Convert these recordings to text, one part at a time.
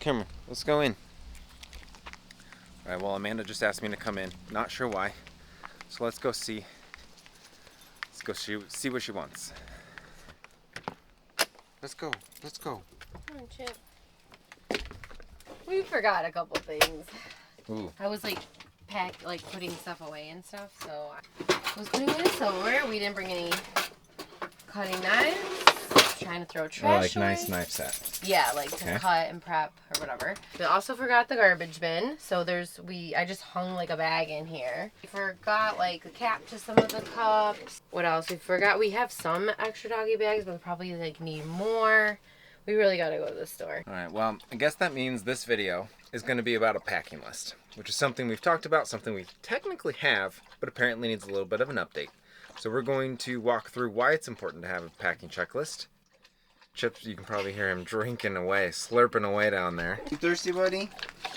Come here, let's go in. All right, well, Amanda just asked me to come in. Not sure why. So let's go see. Let's go see what she wants. Let's go. Let's go. Come on, Chip. We forgot a couple things. Ooh. I was putting stuff away and stuff, so I was putting away the silverware. We didn't bring any cutting knives. Trying to throw trash away. Nice knife set. Yeah, to cut and prep or whatever. We also forgot the garbage bin, so I just hung a bag in here. We forgot the cap to some of the cups. What else? We forgot we have some extra doggy bags, but we probably need more. We really gotta go to the store. All right, well, I guess that means this video is going to be about a packing list, which is something we've talked about, something we technically have, but apparently needs a little bit of an update. So we're going to walk through why it's important to have a packing checklist. Chips, you can probably hear him drinking away, slurping away down there. You thirsty, buddy?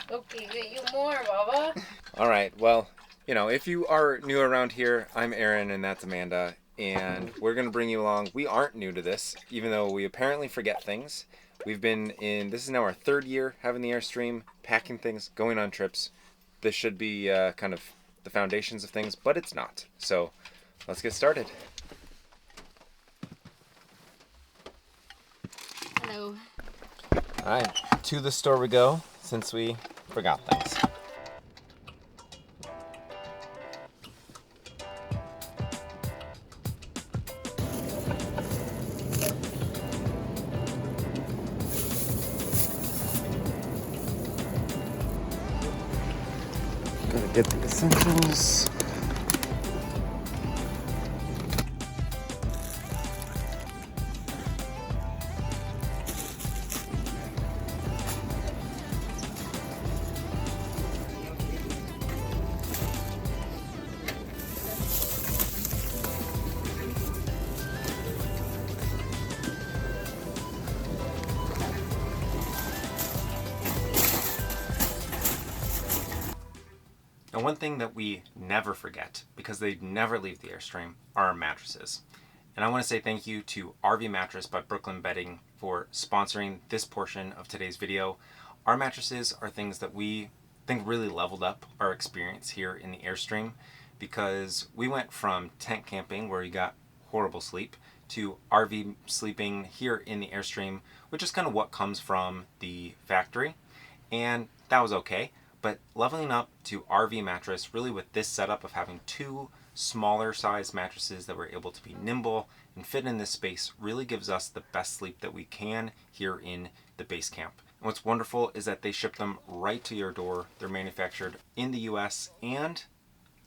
Okay, get you more, Bubba. All right, well, if you are new around here, I'm Aaron and that's Amanda, and we're going to bring you along. We aren't new to this, even though we apparently forget things. This is now our third year having the Airstream, packing things, going on trips. This should be kind of the foundations of things, but it's not. So let's get started. Hello. All right, to the store we go, since we forgot things. Gotta get the essentials. Now, one thing that we never forget, because they never leave the Airstream, are our mattresses. And I want to say thank you to RV Mattress by Brooklyn Bedding for sponsoring this portion of today's video. Our mattresses are things that we think really leveled up our experience here in the Airstream, because we went from tent camping, where you got horrible sleep, to RV sleeping here in the Airstream, which is kind of what comes from the factory. And that was okay. But leveling up to RV Mattress, really with this setup of having two smaller size mattresses that were able to be nimble and fit in this space, really gives us the best sleep that we can here in the base camp. And what's wonderful is that they ship them right to your door. They're manufactured in the US, and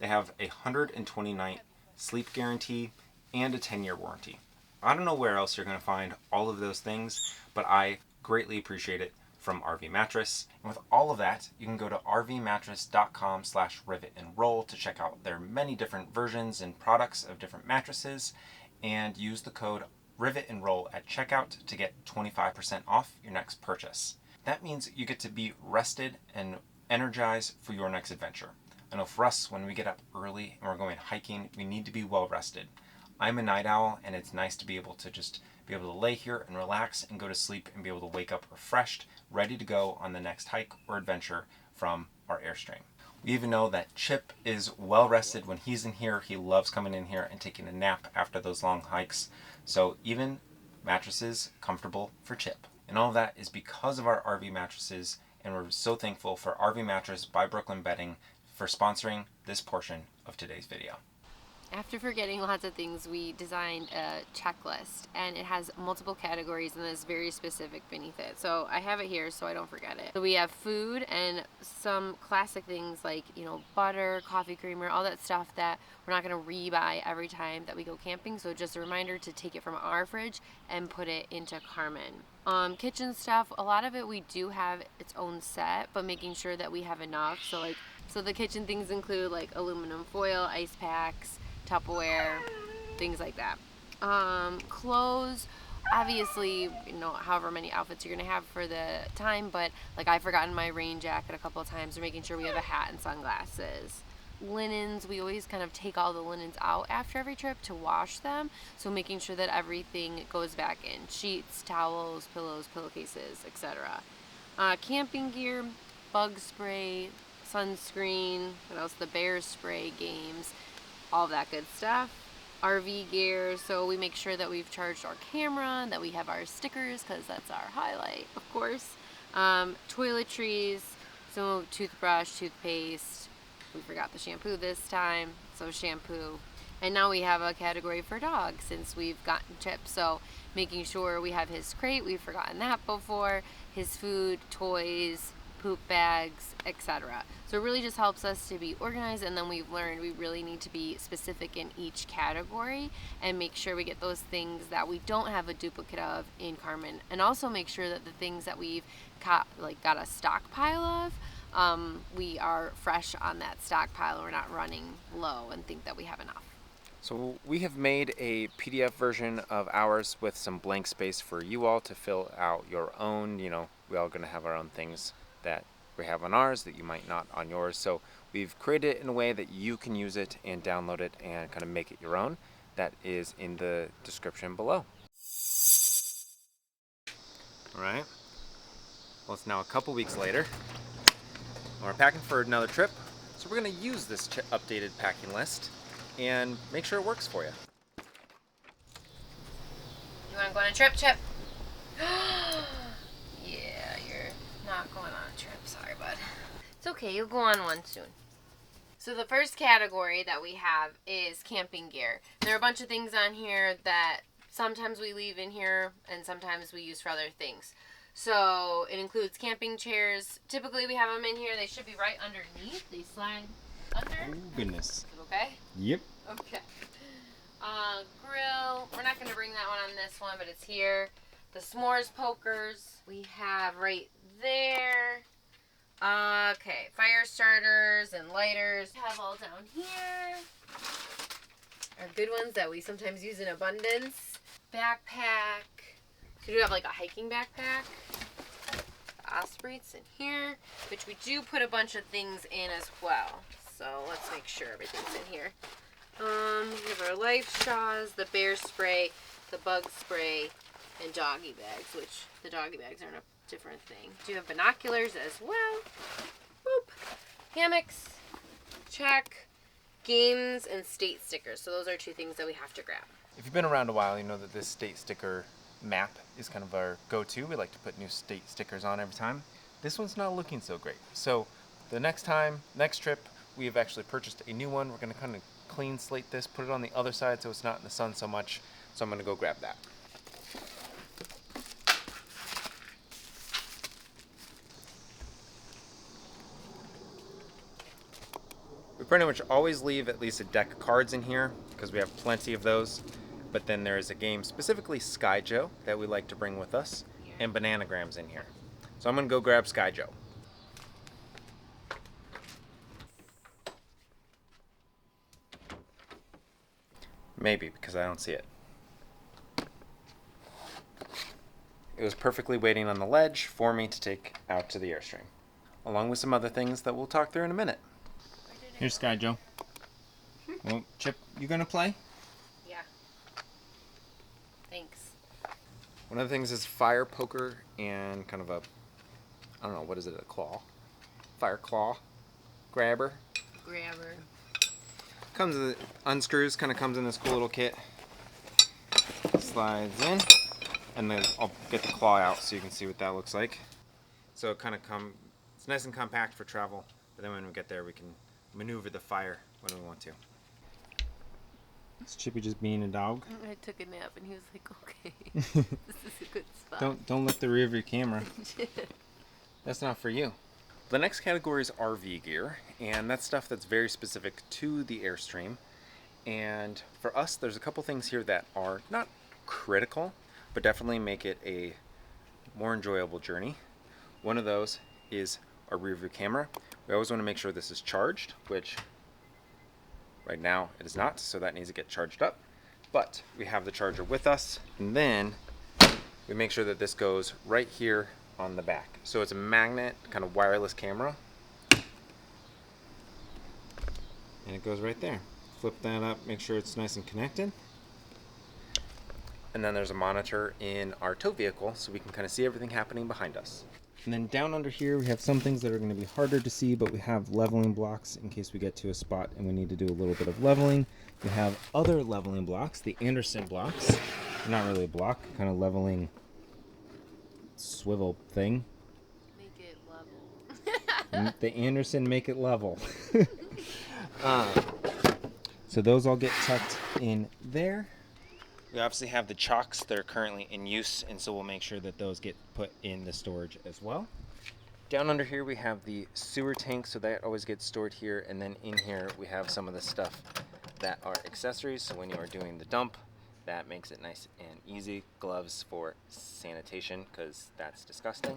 they have a 120-night sleep guarantee and a 10-year warranty. I don't know where else you're going to find all of those things, but I greatly appreciate it from RV Mattress. And with all of that, you can go to rvmattress.com/rivet and roll to check out their many different versions and products of different mattresses, and use the code Rivet and Roll at checkout to get 25% off your next purchase. That means you get to be rested and energized for your next adventure. I know for us, when we get up early and we're going hiking, we need to be well rested. I'm a night owl, and it's nice to be able to lay here and relax and go to sleep and be able to wake up refreshed, ready to go on the next hike or adventure from our Airstream. We even know that Chip is well rested when he's in here. He loves coming in here and taking a nap after those long hikes. So even mattresses comfortable for Chip. And all of that is because of our RV mattresses, and we're so thankful for RV Mattress by Brooklyn Bedding for sponsoring this portion of today's video. After forgetting lots of things, we designed a checklist, and it has multiple categories and is very specific beneath it. So I have it here so I don't forget it. So we have food and some classic things like, butter, coffee creamer, all that stuff that we're not going to re-buy every time that we go camping. So just a reminder to take it from our fridge and put it into Carmen. Kitchen stuff, a lot of it we do have its own set, but making sure that we have enough. So the kitchen things include aluminum foil, ice packs, Tupperware, things like that. Clothes, obviously, however many outfits you're gonna have for the time, but I've forgotten my rain jacket a couple of times, or making sure we have a hat and sunglasses. Linens, we always kind of take all the linens out after every trip to wash them, so making sure that everything goes back in. Sheets, towels, pillows, pillowcases, etc. Camping gear, bug spray, sunscreen, what else? The bear spray games, all that good stuff. RV gear, so we make sure that we've charged our camera, that we have our stickers, because that's our highlight, of course. Toiletries, so toothbrush, toothpaste. We forgot the shampoo this time, so shampoo. And now we have a category for dogs since we've gotten Chip, so making sure we have his crate, we've forgotten that before, his food, toys, poop bags, etc. So it really just helps us to be organized, and then we've learned we really need to be specific in each category and make sure we get those things that we don't have a duplicate of in Carmen, and also make sure that the things that we've got a stockpile of, we are fresh on that stockpile. We're not running low and think that we have enough. So we have made a PDF version of ours with some blank space for you all to fill out your own. You know, we all going to have our own things that we have on ours that you might not on yours. So we've created it in a way that you can use it and download it and kind of make it your own. That is in the description below. All right. Well, it's now a couple weeks later. We're packing for another trip. So we're going to use this updated packing list and make sure it works for you. You want to go on a trip, Chip? Yeah, you're not going on a trip. Sorry, bud. It's okay. You'll go on one soon. So the first category that we have is camping gear. There are a bunch of things on here that sometimes we leave in here and sometimes we use for other things. So it includes camping chairs. Typically we have them in here. They should be right underneath. They slide under. Oh, goodness. Okay? Yep. Okay. Grill. We're not going to bring that one on this one, but it's here. The s'mores pokers we have right there. Okay, fire starters and lighters. We have all down here. Our good ones that we sometimes use in abundance. Backpack. So we do have like a hiking backpack. The Osprey's in here, which we do put a bunch of things in as well. So let's make sure everything's in here. We have our life straws, the bear spray, the bug spray, and doggy bags, which the doggy bags are a different thing. Do you have binoculars as well? Boop. Hammocks. Check. Games and state stickers. So those are two things that we have to grab. If you've been around a while, you know that this state sticker map is kind of our go-to. We like to put new state stickers on every time. This one's not looking so great. So the next trip, we have actually purchased a new one. We're going to kind of clean slate this, put it on the other side so it's not in the sun so much. So I'm going to go grab that. We pretty much always leave at least a deck of cards in here because we have plenty of those. But then there is a game, specifically Sky Joe, that we like to bring with us, and Bananagrams in here. So I'm going to go grab Sky Joe. Maybe, because I don't see it. It was perfectly waiting on the ledge for me to take out to the Airstream, along with some other things that we'll talk through in a minute. Here's Sky Joe. Well, Chip, you gonna play? Yeah. Thanks. One of the things is fire poker and kind of a, I don't know, what is it, a claw? Fire claw grabber. Grabber. Comes, unscrews, kind of comes in this cool little kit. Slides in, and then I'll get the claw out so you can see what that looks like. So it kind of it's nice and compact for travel, but then when we get there we can maneuver the fire when we want to. Is Chippy just being a dog? I took a nap and he was like, okay, this is a good spot. Don't look the rear of your camera. That's not for you. The next category is RV gear, and that's stuff that's very specific to the Airstream. And for us, there's a couple things here that are not critical, but definitely make it a more enjoyable journey. One of those is our rear view camera. We always want to make sure this is charged, which right now it is not, so that needs to get charged up. But we have the charger with us, and then we make sure that this goes right here on the back. So it's a magnet, kind of wireless camera. And it goes right there. Flip that up, make sure it's nice and connected. And then there's a monitor in our tow vehicle so we can kind of see everything happening behind us. And then down under here we have some things that are going to be harder to see, but we have leveling blocks in case we get to a spot and we need to do a little bit of leveling. We have other leveling blocks, the Anderson blocks. They're not really a block, kind of leveling swivel thing. Make it level. The Anderson make it level. So those all get tucked in there. We obviously have the chocks that are currently in use, and so we'll make sure that those get put in the storage as well. Down under here we have the sewer tank, so that always gets stored here, and then in here we have some of the stuff that are accessories, so when you are doing the dump, that makes it nice and easy. Gloves for sanitation, because that's disgusting.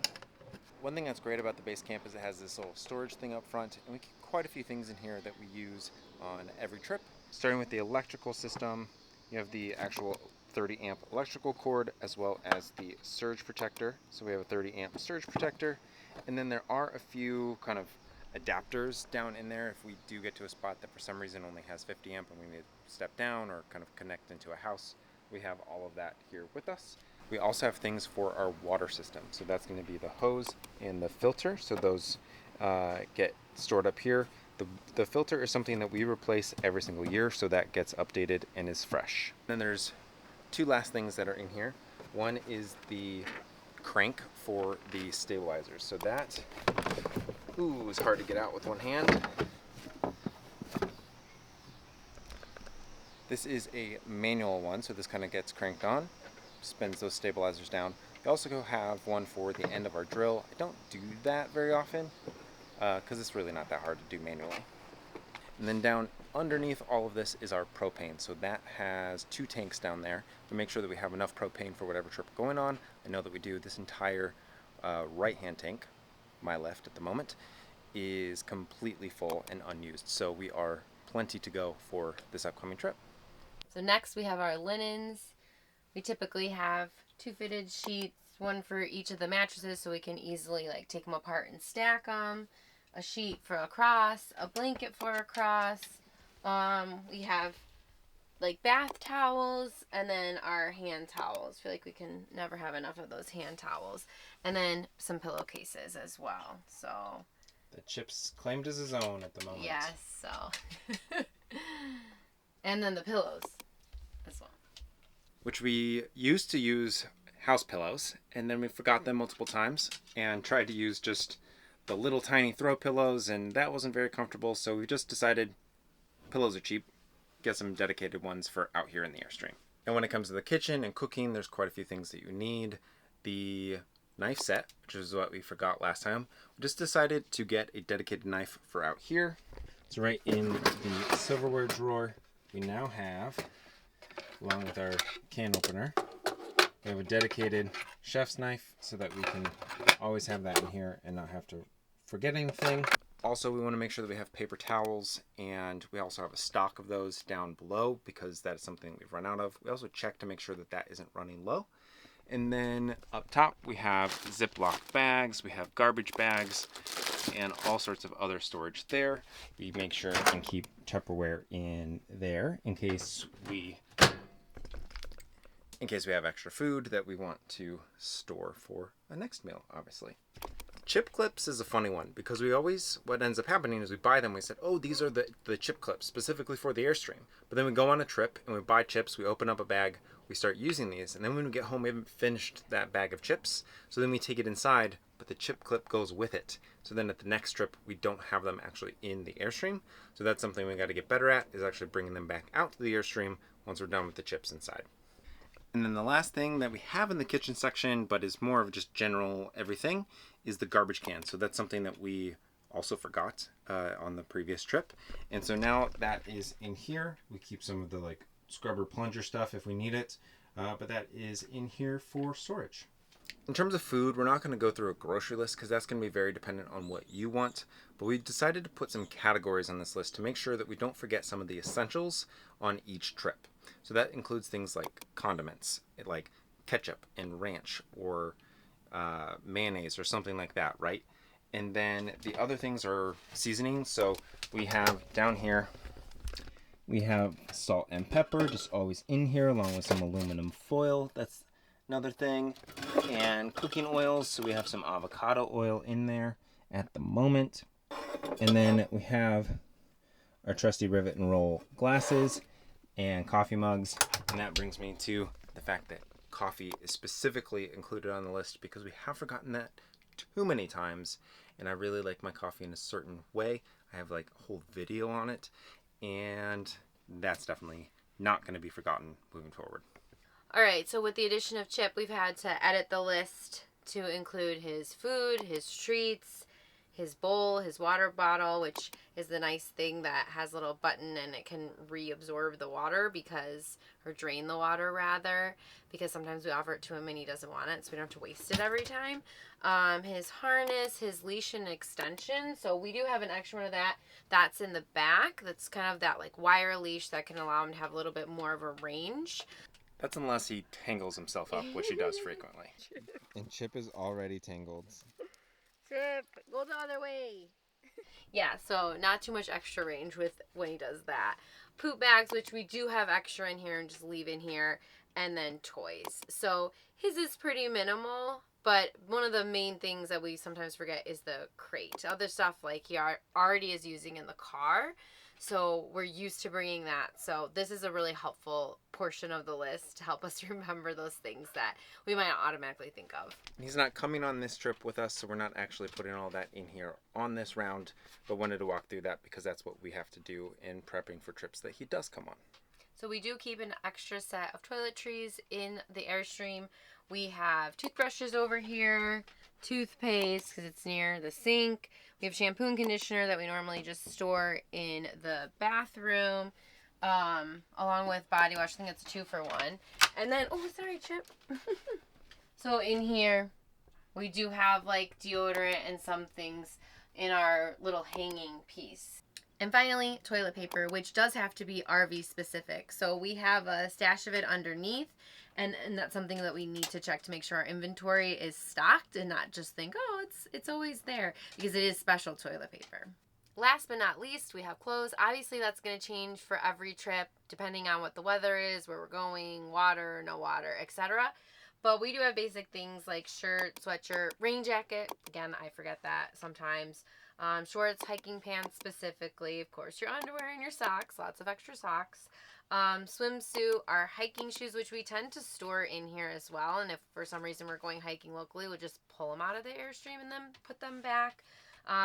One thing that's great about the Basecamp is it has this little storage thing up front, and we keep quite a few things in here that we use on every trip. Starting with the electrical system, you have the actual 30 amp electrical cord as well as the surge protector. So we have a 30 amp surge protector, and then there are a few kind of adapters down in there if we do get to a spot that for some reason only has 50 amp and we need to step down or kind of connect into a house. We have all of that here with us. We also have things for our water system. So that's going to be the hose and the filter. So those get stored up here. The filter is something that we replace every single year, so that gets updated and is fresh. Then there's two last things that are in here. One is the crank for the stabilizers. So that is hard to get out with one hand. This is a manual one, so this kind of gets cranked on, spins those stabilizers down. We also have one for the end of our drill. I don't do that very often because it's really not that hard to do manually. And then down underneath all of this is our propane. So that has two tanks down there to make sure that we have enough propane for whatever trip we're going on. I know that we do. This entire right-hand tank, my left at the moment, is completely full and unused. So we are plenty to go for this upcoming trip. So next we have our linens. We typically have 2 fitted sheets, one for each of the mattresses so we can easily like take them apart and stack them. A sheet for a cross, a blanket for a cross. We have like bath towels and then our hand towels. I feel like we can never have enough of those hand towels. And then some pillowcases as well. So the Chip's claimed as his own at the moment. yes, so and then the pillows as well. Which we used to use house pillows, and then we forgot them multiple times and tried to use just the little tiny throw pillows, and that wasn't very comfortable, so we just decided pillows are cheap, get some dedicated ones for out here in the Airstream. And when it comes to the kitchen and cooking, there's quite a few things that you need. The knife set, which is what we forgot last time, we just decided to get a dedicated knife for out here. It's right in the silverware drawer. We now have, along with our can opener, we have a dedicated chef's knife so that we can always have that in here and not have to forget anything. Also, we want to make sure that we have paper towels, and we also have a stock of those down below because that is something we've run out of. We also check to make sure that that isn't running low. And then up top we have Ziploc bags, we have garbage bags, and all sorts of other storage there. We make sure and keep Tupperware in there in case we have extra food that we want to store for the next meal, obviously. Chip clips is a funny one because what ends up happening is we buy them, we said, oh, these are the chip clips specifically for the Airstream. But then we go on a trip and we buy chips, we open up a bag, we start using these, and then when we get home we haven't finished that bag of chips, so then we take it inside, but the chip clip goes with it. So then at the next trip we don't have them actually in the Airstream. So that's something we got to get better at, is actually bringing them back out to the Airstream once we're done with the chips inside. And then the last thing that we have in the kitchen section, but is more of just general everything, is the garbage can. So that's something that we also forgot on the previous trip. And so now that is in here. We keep some of the like scrubber plunger stuff if we need it, but that is in here for storage. In terms of food, we're not going to go through a grocery list because that's going to be very dependent on what you want, but we decided to put some categories on this list to make sure that we don't forget some of the essentials on each trip. So that includes things like condiments, like ketchup and ranch, or mayonnaise or something like that, right? And then the other things are seasonings. So we have down here, we have salt and pepper just always in here along with some aluminum foil. That's another thing. And cooking oils, so we have some avocado oil in there at the moment. And then we have our trusty Rivet and Roll glasses and coffee mugs. And that brings me to the fact that coffee is specifically included on the list because we have forgotten that too many times. And I really like my coffee in a certain way. I have like a whole video on it. And that's definitely not going to be forgotten moving forward. All right, so with the addition of Chip, we've had to edit the list to include his food, his treats, his bowl, his water bottle, which is the nice thing that has a little button and it can reabsorb the water or drain the water rather, because sometimes we offer it to him and he doesn't want it, so we don't have to waste it every time. His harness, his leash and extension. So we do have an extra one of that. That's in the back. That's kind of that like wire leash that can allow him to have a little bit more of a range. That's unless he tangles himself up, which he does frequently. And Chip is already tangled. Chip, go the other way. Yeah, so not too much extra range with when he does that. Poop bags, which we do have extra in here and just leave in here. And then toys. So his is pretty minimal, but one of the main things that we sometimes forget is the crate. Other stuff like he already is using in the car. So we're used to bringing that. So this is a really helpful portion of the list to help us remember those things that we might not automatically think of. He's not coming on this trip with us, so we're not actually putting all that in here on this round, but wanted to walk through that because that's what we have to do in prepping for trips that he does come on. So we do keep an extra set of toiletries in the Airstream. We have toothbrushes over here, toothpaste because it's near the sink. We have shampoo and conditioner that we normally just store in the bathroom, along with body wash. I think it's a 2-for-1. And then, oh, sorry, Chip. So in here, we do have like deodorant and some things in our little hanging piece. And finally, toilet paper, which does have to be RV specific. So we have a stash of it underneath, and that's something that we need to check to make sure our inventory is stocked and not just think, oh, it's always there, because it is special toilet paper. Last but not least, we have clothes. Obviously, that's going to change for every trip, depending on what the weather is, where we're going, water, no water, etc. But we do have basic things like shirt, sweatshirt, rain jacket. Again, I forget that sometimes. Shorts, hiking pants specifically. Of course, your underwear and your socks. Lots of extra socks. Swimsuit, our hiking shoes, which we tend to store in here as well. And if for some reason we're going hiking locally, we'll just pull them out of the Airstream and then put them back.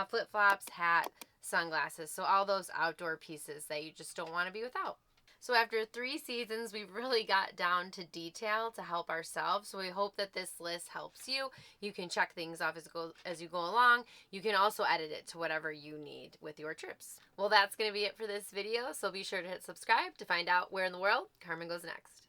Flip-flops, hat, sunglasses. So all those outdoor pieces that you just don't want to be without. So after 3 seasons, we've really got down to detail to help ourselves. So we hope that this list helps you. You can check things off as you go along. You can also edit it to whatever you need with your trips. Well, that's going to be it for this video. So be sure to hit subscribe to find out where in the world Carmen goes next.